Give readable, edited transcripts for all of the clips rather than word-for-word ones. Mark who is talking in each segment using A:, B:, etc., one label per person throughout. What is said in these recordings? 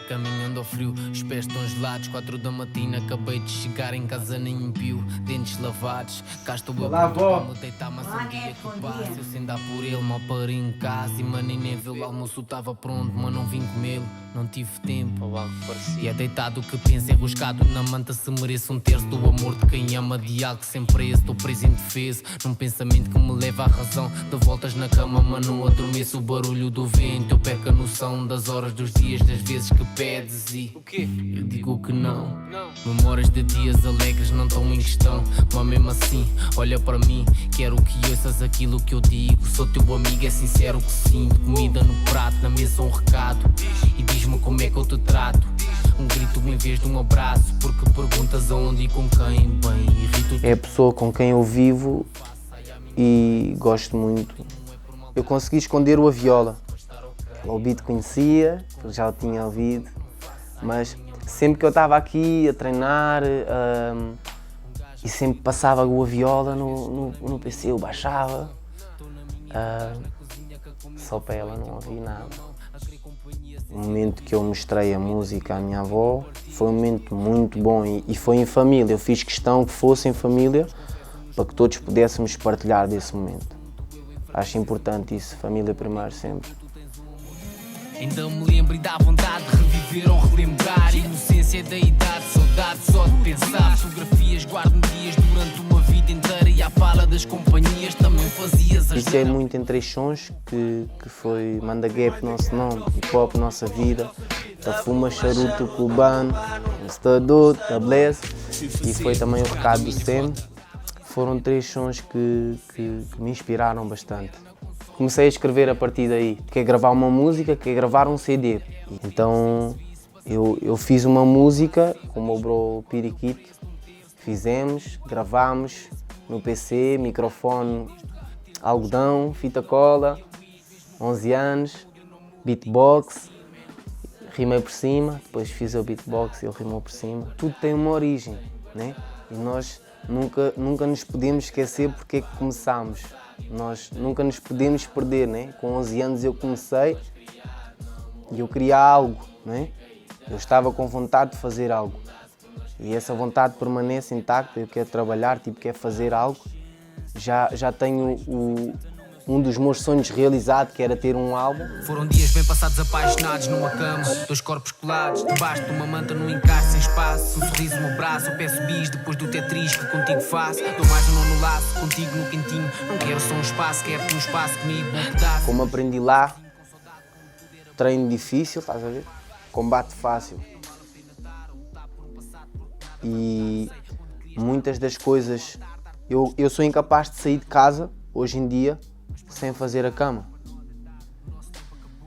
A: caminhando ao frio, os pés estão gelados, 4 da matina, acabei de chegar em casa nem me viu, dentes lavados, cá estou eu pronto para me deitar, mas um dia que passa, eu sem dar por ele, mal parei em casa e mano, nem viu, o almoço estava pronto, mas não vim comê-lo, não tive tempo, e é deitado o que penso, é ruscado na manta, se mereço um terço do amor de quem ama, de algo sem preço, estou preso indefeso, num pensamento que me leva à razão, de voltas na cama, mas não adormeço, o barulho do vento, eu perco a noção das horas, dos dias, das vezes que pedes e o quê? Eu digo que não. Memórias de dias alegres não estão em questão, mas mesmo assim, olha para mim, quero que ouças aquilo que eu digo, sou teu amigo, é sincero que sinto, comida no prato, na mesa um recado, e diz-me como é que eu te trato, um grito em vez de um abraço, porque perguntas aonde e com quem, bem, irrito.
B: É a pessoa com quem eu vivo e gosto muito. Eu consegui esconder a viola. O ouvido conhecia, porque já o tinha ouvido, mas sempre que eu estava aqui a treinar e sempre passava a viola no PC, eu baixava, só para ela não ouvir nada. O momento que eu mostrei a música à minha avó foi um momento muito bom e foi em família. Eu fiz questão que fosse em família para que todos pudéssemos partilhar desse momento. Acho importante isso, família primeiro sempre.
A: Ainda me lembro e dá vontade de reviver ou relembrar, inocência da idade, saudade só de pensar, fotografias guardo dias durante uma vida inteira e à fala das companhias também fazias as...
B: Isso é muito em 3 sons, que foi Manda Gap, nosso nome, Hip Hop, nossa vida, Da Fuma, Charuto, Cubano, Estador, Da Bless, e foi também o Recado do Sem. Foram 3 sons que me inspiraram bastante. Comecei a escrever a partir daí, quer gravar uma música, quer gravar um CD. Então eu fiz uma música com o meu bro Piriquito, fizemos, gravámos no PC, microfone, algodão, fita cola, 11 anos, beatbox, rimei por cima, depois fiz o beatbox e ele rimou por cima. Tudo tem uma origem, né? E nós nunca nos podemos esquecer porque é que começámos. Nós nunca nos podemos perder, né? Com 11 anos eu comecei e eu queria algo, né? Eu estava com vontade de fazer algo e essa vontade permanece intacta. Eu quero trabalhar, quero fazer algo. Já tenho um dos meus sonhos realizado, que era ter um álbum.
A: Foram dias bem passados apaixonados numa cama, 2 corpos colados, debaixo de uma manta num encaixe sem espaço, um sorriso no braço, eu peço bis depois do Tetris que contigo faço, dou mais um nó no laço, contigo no quentinho, não quero só um espaço, quero um espaço comigo, um pedaço.
B: Como aprendi lá, treino difícil, estás a ver? Combate fácil. E muitas das coisas, eu sou incapaz de sair de casa, hoje em dia, sem fazer a cama.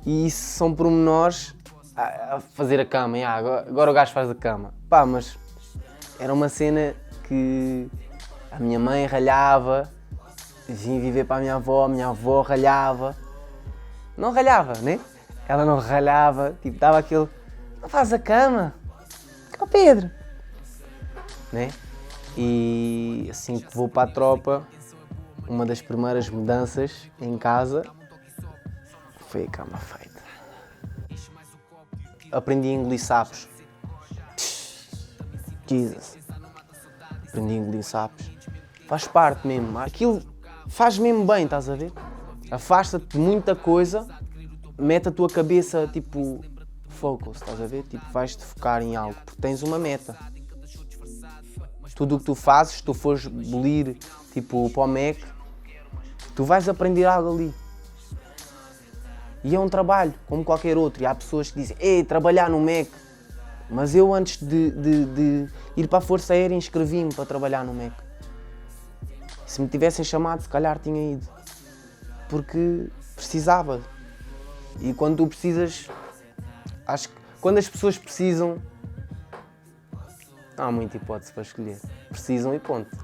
B: E isso são pormenores a fazer a cama. Agora o gajo faz a cama. Pá, mas era uma cena que a minha mãe ralhava, vim viver para a minha avó ralhava. Não ralhava, né? Ela não ralhava, tipo, dava aquele... Não faz a cama? Ó Pedro! Né? E assim que vou para a tropa, uma das primeiras mudanças em casa foi a cama feita. Aprendi a engolir sapos. Jesus. Aprendi a engolir sapos. Faz parte mesmo. Aquilo faz mesmo bem, estás a ver? Afasta-te de muita coisa, mete a tua cabeça tipo focus, estás a ver? Tipo, vais-te focar em algo, porque tens uma meta. Tudo o que tu fazes, se tu fores bolir tipo para o Mac, tu vais aprender algo ali. E é um trabalho, como qualquer outro. E há pessoas que dizem, ei, trabalhar no Mac. Mas eu antes de ir para a Força Aérea inscrevi-me para trabalhar no Mac. Se me tivessem chamado, se calhar tinha ido. Porque precisava. E quando tu precisas, acho que quando as pessoas precisam, não há muita hipótese para escolher. Precisam e ponto.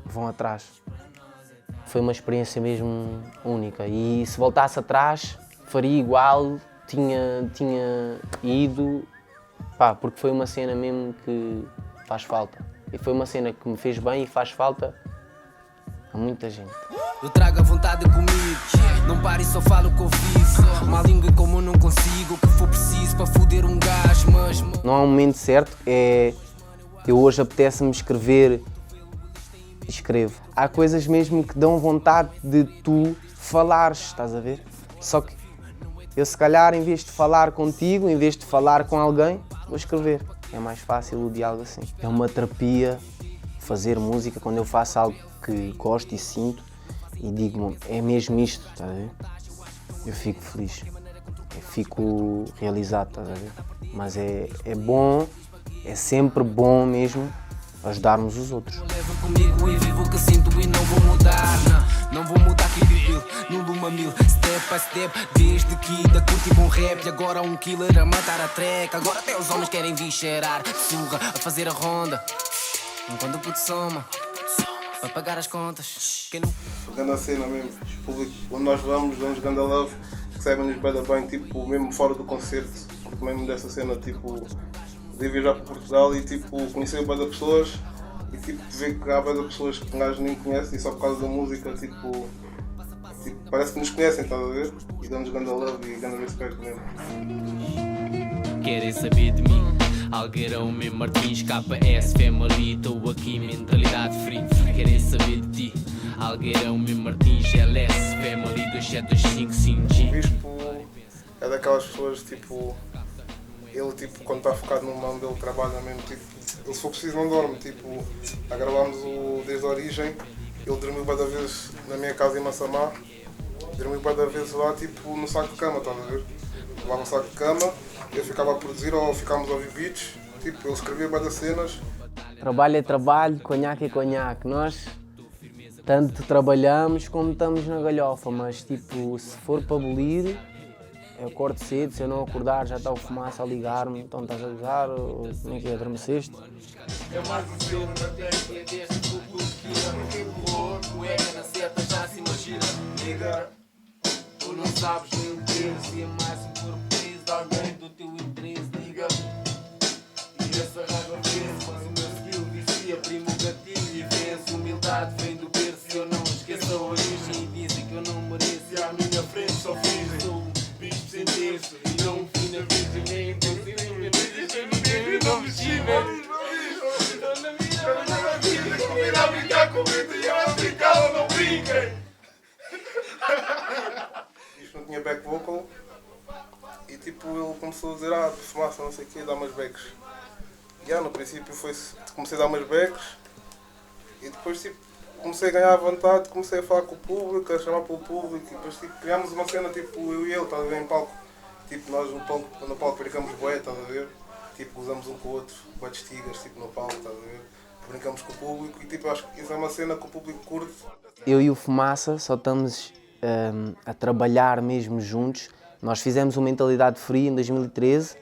B: Vão atrás. Foi uma experiência mesmo única e se voltasse atrás faria igual, tinha ido, pá, porque foi uma cena mesmo que faz falta. E foi uma cena que me fez bem e faz falta a muita gente.
A: Eu trago a vontade comigo, não paro e só falo o que eu vivo. Uma língua como eu não consigo, o que for preciso para foder um gajo, mas...
B: Não há um momento certo, eu hoje apetece-me escrever, escrevo. Há coisas mesmo que dão vontade de tu falares, estás a ver? Só que eu se calhar, em vez de falar contigo, em vez de falar com alguém, vou escrever. É mais fácil o diálogo assim. É uma terapia fazer música quando eu faço algo que gosto e sinto e digo, é mesmo isto, estás a ver? Eu fico feliz, eu fico realizado, estás a ver? Mas é bom, é sempre bom mesmo ajudarmos os outros.
A: Levo comigo e vivo o que sinto e não vou mudar. Não vou mudar que vivo no Luma 1000, step by step. Desde que da curti bom rap e agora um killer a matar a track. Agora até os homens querem vir cheirar surra, a fazer a ronda. Enquanto o puto soma, para pagar as contas. Quem não...
C: Pegando a cena mesmo, público, onde nós vamos grande love, recebem-nos bem, tipo, mesmo fora do concerto, porque mesmo dessa cena, tipo, de viajar para Portugal e tipo, conhecer bem pessoas e tipo, ver que há bem pessoas que um gajo nem conhece e só por causa da música, tipo, parece que nos conhecem, estás a ver? E dão-nos grande love e grande respeito mesmo.
A: Querem saber de mim? Algueirão, mesmo Martins, KS, Family, estou aqui, mentalidade free. Querem saber de ti? Algueirão, mesmo Martins, LS, Family, 2725, 5G.
C: O Bispo é daquelas pessoas, tipo, ele tipo, quando está focado no mão dele, trabalha mesmo, tipo, ele se for preciso não dorme, tipo, a gravámos desde a origem, ele dormiu várias vezes na minha casa em Massamá, dormiu várias vezes lá, tipo, no saco de cama, estás a ver? Lá no saco de cama, eu ficava a produzir ou ficámos a ouvir beats, tipo, ele escrevia várias cenas.
B: Trabalho é trabalho, conhaque é conhaque. Nós tanto trabalhamos como estamos na galhofa, mas tipo, se for para abolir, eu acordo cedo, se eu não acordar já está o fumaça a ligar-me, então estás a ligar, ou como é que é, adormeceste?
A: É mais um filme na técnica deste grupo que empurrou, cueca na seta já se imagina. Nigga, tu não sabes nem o preço, e é mais um corpo preso de alguém do teu interesse, nigga. E essa raiva vence, mas o meu skill vicia, primo gatilho e vence. Humildade vem do berço, eu não esqueço a origem e dizem que eu não mereço. E à minha frente só fiz, sou um bicho sem terço e não um fim na virgem, nem inclusive me deixei ninguém e não me chive.
C: Combinar brincar comigo e elas brincavam, não brinquem! Isto não tinha back vocal e tipo ele começou a dizer fumaça, não sei o quê, dá umas backs. E no princípio comecei a dar umas backs e depois tipo, comecei a ganhar vontade, comecei a falar com o público, a chamar para o público e depois tipo, criámos uma cena tipo eu e ele, estás a ver, em palco. Tipo nós no palco brincamos bué, estás a ver? Tipo usamos um com o outro, bué de estigas tipo, no palco, estás a ver? Brincamos com o público e tipo, acho que isso é uma cena que o público curte.
B: Eu e o Fumaça só estamos a trabalhar mesmo juntos. Nós fizemos uma Mentalidade Free em 2013,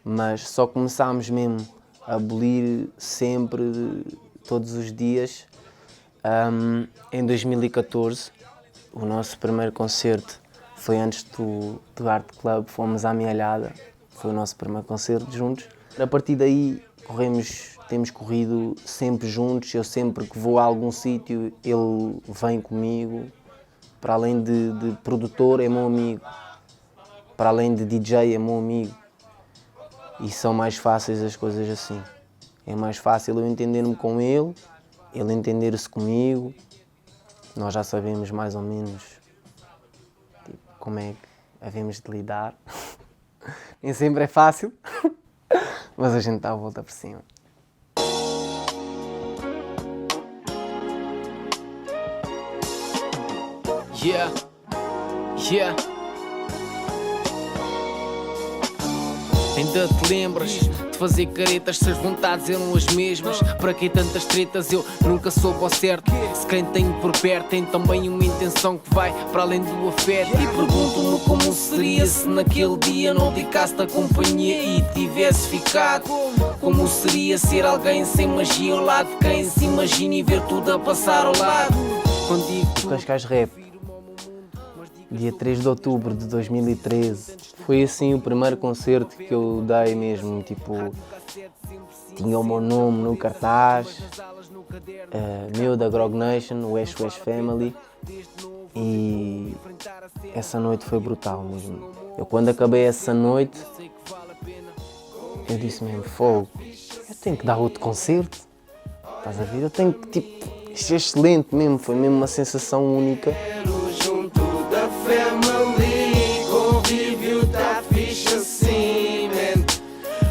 B: mas só começámos mesmo a abolir sempre, todos os dias, em 2014. O nosso primeiro concerto foi antes do Art Club, fomos à Amealhada, foi o nosso primeiro concerto juntos. A partir daí temos corrido sempre juntos, eu sempre que vou a algum sítio ele vem comigo, para além de produtor é meu amigo, para além de DJ é meu amigo e são mais fáceis as coisas assim. É mais fácil eu entender-me com ele entender-se comigo, nós já sabemos mais ou menos tipo, como é que havemos de lidar, nem sempre é fácil, mas a gente dá a volta por cima.
A: Yeah, yeah. Ainda te lembras de fazer caretas se as vontades eram as mesmas? Para que tantas tretas eu nunca soube ao certo. Se quem tenho por perto tem também uma intenção que vai para além do afeto. E pergunto-me como seria se naquele dia não dedicaste a companhia e tivesse ficado. Como seria ser alguém sem magia ao lado de quem se imagina e ver tudo a passar ao lado. Quando digo tu,
B: Cascais Rap, dia 3 de outubro de 2013. Foi assim o primeiro concerto que eu dei mesmo, tipo, tinha o meu nome no cartaz, meu da Grog Nation, West Family, E essa noite foi brutal mesmo. Eu quando acabei essa noite, eu disse mesmo, fogo, eu tenho que dar outro concerto, estás a ver? Eu tenho que, tipo, isto é excelente mesmo, foi mesmo uma sensação única.
D: Junto da family, convívio tá fixe assim, man.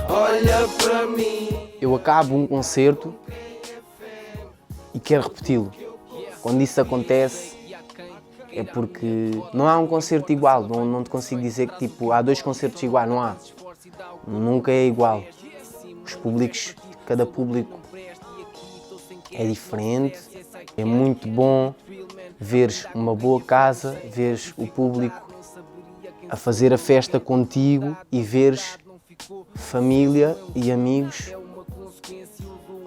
D: Olha pra mim.
B: Eu acabo um concerto e quero repeti-lo. Quando isso acontece, é porque não há um concerto igual, não te consigo dizer que tipo, há 2 concertos iguais, não há. Nunca é igual. Os públicos, cada público é diferente. É muito bom veres uma boa casa, veres o público a fazer a festa contigo e veres família e amigos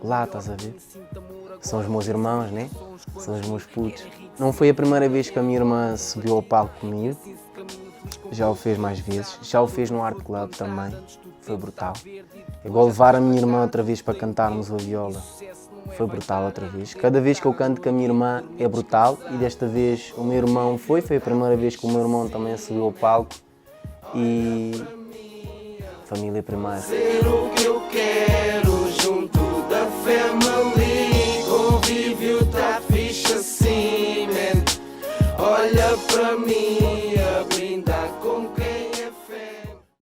B: lá, estás a ver? São os meus irmãos, né? São os meus putos. Não foi a primeira vez que a minha irmã subiu ao palco comigo. Já o fez mais vezes. Já o fez no Art Club também. Foi brutal. Igual levar a minha irmã outra vez para cantarmos a viola. Foi brutal outra vez. Cada vez que eu canto com a minha irmã é brutal. E desta vez o meu irmão foi a primeira vez que o meu irmão também subiu ao palco. E família primeiro.
D: Ser o que eu quero junto da family.